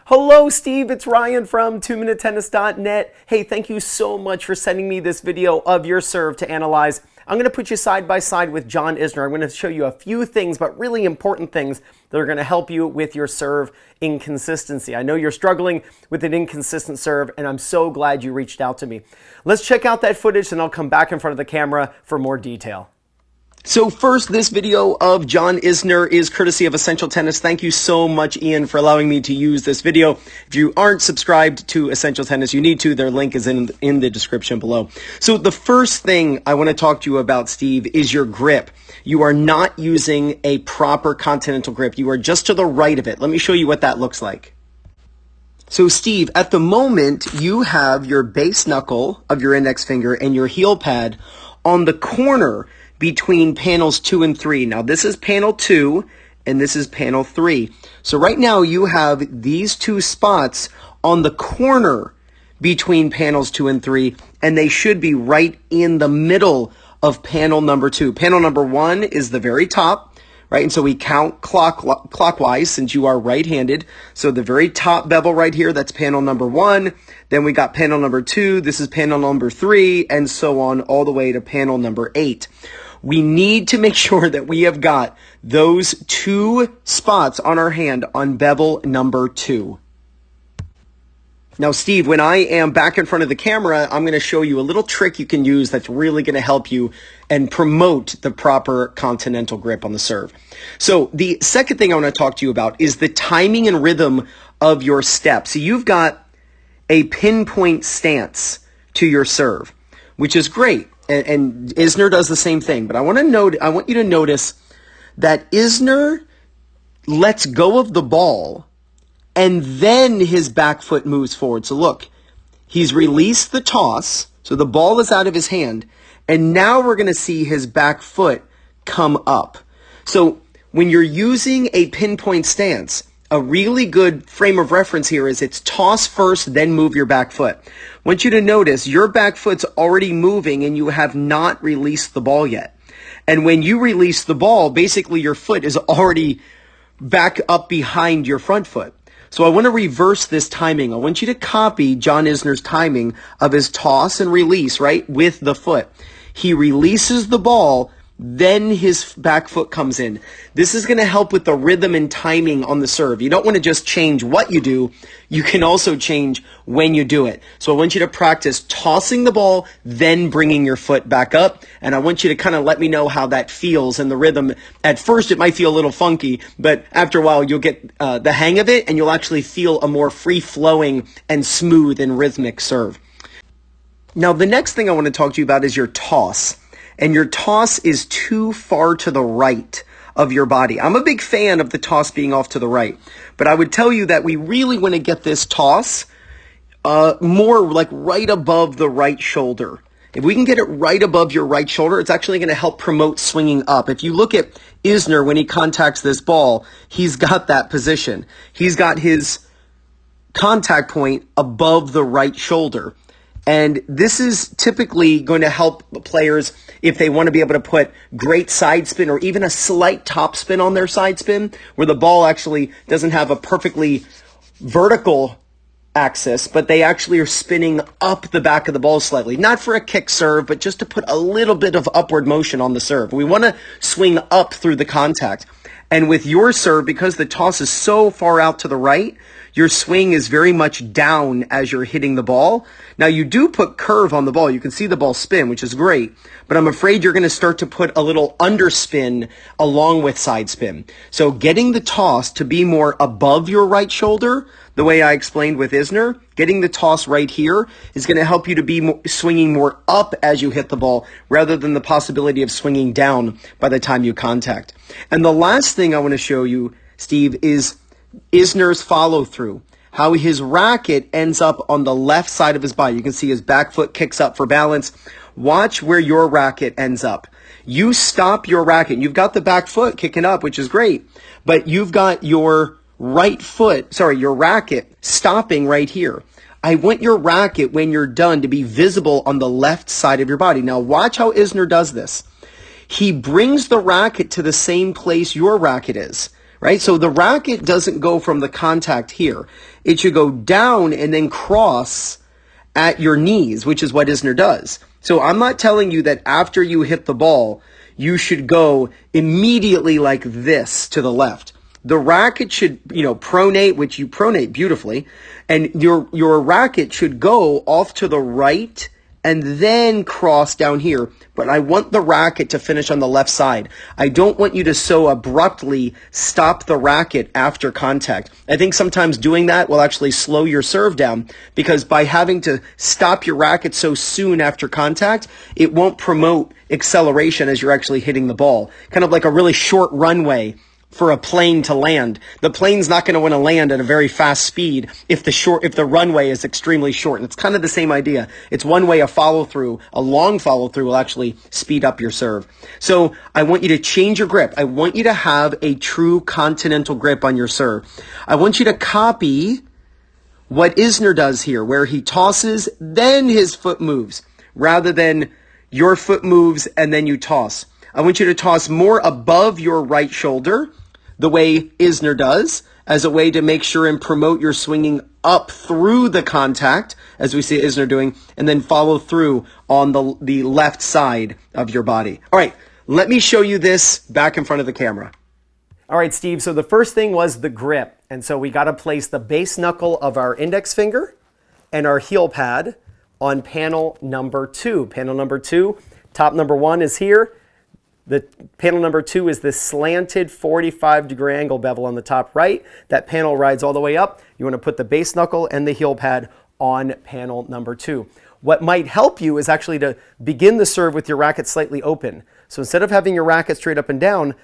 Hello, Steve. It's Ryan from 2minutetennis.net. Hey, thank you so much for sending me this video of your serve to analyze. I'm going to put you side by side with John Isner. I'm going to show you a few things, but really important things that are going to help you with your serve inconsistency. I know you're struggling with an inconsistent serve, and I'm so glad you reached out to me. Let's check out that footage, and I'll come back in front of the camera for more detail. So first, this video of John Isner is courtesy of Essential Tennis. Thank you so much, Ian, for allowing me to use this video. If you aren't subscribed to Essential Tennis, you need to. Their link is in the description below. So the first thing I want to talk to you about, Steve, is your grip. You are not using a proper continental grip. You are just to the right of it. Let me show you what that looks like. So Steve, at the moment, you have your base knuckle of your index finger and your heel pad on the corner between panels 2 and 3. Now this is panel 2 and this is panel 3. So right now you have these two spots on the corner between panels 2 and 3, and they should be right in the middle of panel number 2. Panel number 1 is the very top, right? And so we count clockwise since you are right-handed. So the very top bevel right here, that's panel number 1. Then we got panel number 2. This is panel number 3, and so on all the way to panel number 8. We need to make sure that we have got those two spots on our hand on bevel number 2. Now, Steve, when I am back in front of the camera, I'm going to show you a little trick you can use that's really going to help you and promote the proper continental grip on the serve. So the second thing I want to talk to you about is the timing and rhythm of your step. So you've got a pinpoint stance to your serve, which is great. And Isner does the same thing, but I want you to notice that Isner lets go of the ball and then his back foot moves forward. So look, he's released the toss, so the ball is out of his hand, and now we're going to see his back foot come up. So when you're using a pinpoint stance, a really good frame of reference here is it's toss first, then move your back foot. I want you to notice your back foot's already moving and you have not released the ball yet. And when you release the ball, basically your foot is already back up behind your front foot. So I want to reverse this timing. I want you to copy John Isner's timing of his toss and release, right, with the foot. He releases the ball, then his back foot comes in. This is going to help with the rhythm and timing on the serve. You don't want to just change what you do. You can also change when you do it. So I want you to practice tossing the ball, then bringing your foot back up. And I want you to kind of let me know how that feels in the rhythm. At first, it might feel a little funky, but after a while, you'll get the hang of it, and you'll actually feel a more free-flowing and smooth and rhythmic serve. Now, the next thing I want to talk to you about is your toss. And your toss is too far to the right of your body. I'm a big fan of the toss being off to the right, but I would tell you that we really want to get this toss more like right above the right shoulder. If we can get it right above your right shoulder, it's actually going to help promote swinging up. If you look at Isner when he contacts this ball, he's got that position. He's got his contact point above the right shoulder. And this is typically going to help players if they want to be able to put great side spin or even a slight top spin on their side spin, where the ball actually doesn't have a perfectly vertical axis, but they actually are spinning up the back of the ball slightly. Not for a kick serve, but just to put a little bit of upward motion on the serve. We want to swing up through the contact. And with your serve, because the toss is so far out to the right, your swing is very much down as you're hitting the ball. Now, you do put curve on the ball. You can see the ball spin, which is great. But I'm afraid you're going to start to put a little underspin along with side spin. So getting the toss to be more above your right shoulder, the way I explained with Isner, getting the toss right here is going to help you to be swinging more up as you hit the ball rather than the possibility of swinging down by the time you contact. And the last thing I want to show you, Steve, is Isner's follow-through, how his racket ends up on the left side of his body. You can see his back foot kicks up for balance. Watch where your racket ends up. You stop your racket. You've got the back foot kicking up, which is great, but you've got your your racket stopping right here. I want your racket, when you're done, to be visible on the left side of your body. Now watch how Isner does this. He brings the racket to the same place your racket is. right? So the racket doesn't go from the contact here. It should go down and then cross at your knees, which is what Isner does. So I'm not telling you that after you hit the ball, you should go immediately like this to the left. The racket should, pronate, which you pronate beautifully, and your racket should go off to the right and then cross down here. But I want the racket to finish on the left side. I don't want you to so abruptly stop the racket after contact. I think sometimes doing that will actually slow your serve down, because by having to stop your racket so soon after contact, it won't promote acceleration as you're actually hitting the ball. Kind of like a really short runway for a plane to land. The plane's not going to want to land at a very fast speed if the runway is extremely short. And it's kind of the same idea. It's one way a long follow through will actually speed up your serve. So I want you to change your grip. I want you to have a true continental grip on your serve. I want you to copy what Isner does here, where he tosses, then his foot moves, rather than your foot moves and then you toss. I want you to toss more above your right shoulder, the way Isner does, as a way to make sure and promote your swinging up through the contact, as we see Isner doing, and then follow through on the left side of your body. All right, let me show you this back in front of the camera. All right, Steve, so the first thing was the grip. And so we got to place the base knuckle of our index finger and our heel pad on panel number 2. Panel number 2, top number 1 is here. The panel number 2 is this slanted 45-degree angle bevel on the top right. That panel rides all the way up. You want to put the base knuckle and the heel pad on panel number 2. What might help you is actually to begin the serve with your racket slightly open. So instead of having your racket straight up and down,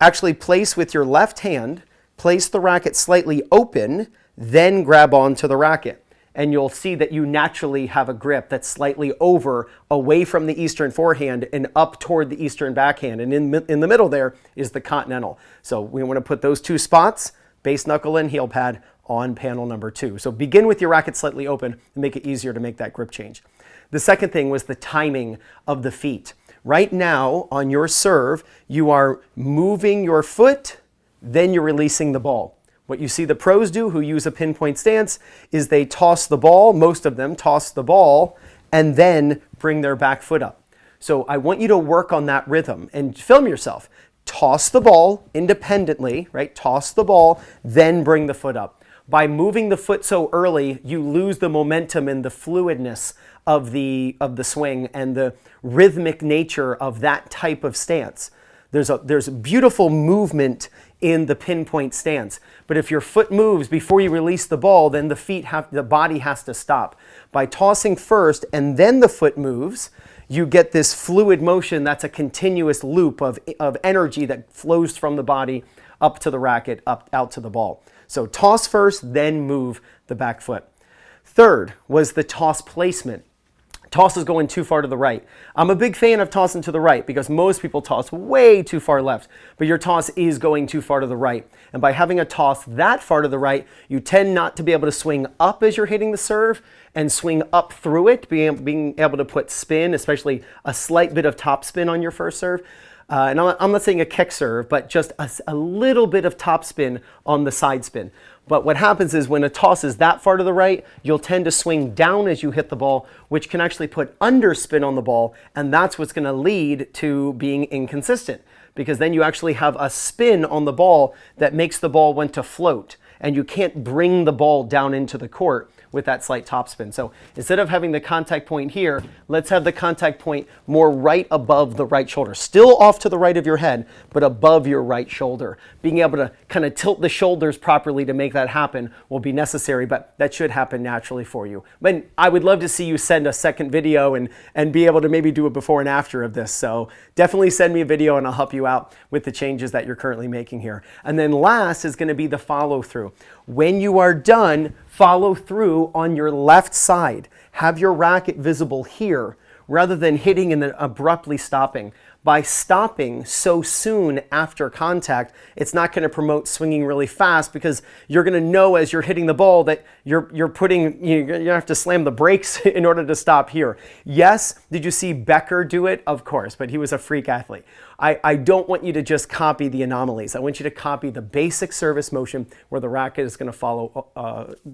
actually place with your left hand, place the racket slightly open, then grab onto the racket. And you'll see that you naturally have a grip that's slightly away from the Eastern forehand and up toward the Eastern backhand. And in the middle there is the continental. So we want to put those 2 spots, base knuckle and heel pad, on panel number 2. So begin with your racket slightly open and make it easier to make that grip change. The second thing was the timing of the feet. Right now on your serve, you are moving your foot, then you're releasing the ball. What you see the pros do who use a pinpoint stance is they toss the ball, most of them toss the ball, and then bring their back foot up. So I want you to work on that rhythm and film yourself. Toss the ball independently, right? Toss the ball, then bring the foot up. By moving the foot so early, you lose the momentum and the fluidness of the swing and the rhythmic nature of that type of stance. There's beautiful movement in the pinpoint stance. But if your foot moves before you release the ball, then the body has to stop. By tossing first and then the foot moves, you get this fluid motion that's a continuous loop of energy that flows from the body up to the racket, out to the ball. So toss first, then move the back foot. Third was the toss placement. Toss is going too far to the right. I'm a big fan of tossing to the right because most people toss way too far left, but your toss is going too far to the right. And by having a toss that far to the right, you tend not to be able to swing up as you're hitting the serve and swing up through it, being able to put spin, especially a slight bit of top spin on your first serve. And I'm not saying a kick serve, but just a little bit of top spin on the side spin. But what happens is when a toss is that far to the right, you'll tend to swing down as you hit the ball, which can actually put underspin on the ball, and that's what's going to lead to being inconsistent, because then you actually have a spin on the ball that makes the ball want to float, and you can't bring the ball down into the court with that slight topspin. So instead of having the contact point here, let's have the contact point more right above the right shoulder. Still off to the right of your head, but above your right shoulder. Being able to kind of tilt the shoulders properly to make that happen will be necessary, but that should happen naturally for you. But I would love to see you send a second video and be able to maybe do a before and after of this. So definitely send me a video and I'll help you out with the changes that you're currently making here. And then last is going to be the follow through. When you are done, follow through on your left side. Have your racket visible here rather than hitting and then abruptly stopping. by stopping so soon after contact, it's not going to promote swinging really fast, because you're going to know as you're hitting the ball that you're have to slam the brakes in order to stop here. Yes, did you see Becker do it? Of course, but he was a freak athlete. I don't want you to just copy the anomalies. I want you to copy the basic service motion where the racket is going to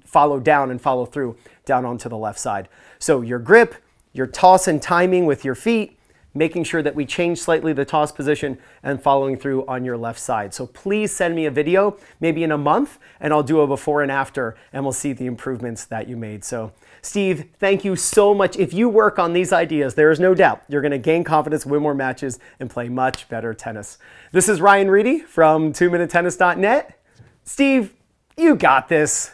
follow down and follow through down onto the left side. So your grip, your toss and timing with your feet, making sure that we change slightly the toss position, and following through on your left side. So please send me a video, maybe in a month, and I'll do a before and after, and we'll see the improvements that you made. So Steve, thank you so much. If you work on these ideas, there is no doubt you're going to gain confidence, win more matches, and play much better tennis. This is Ryan Reedy from 2minutetennis.net. Steve, you got this.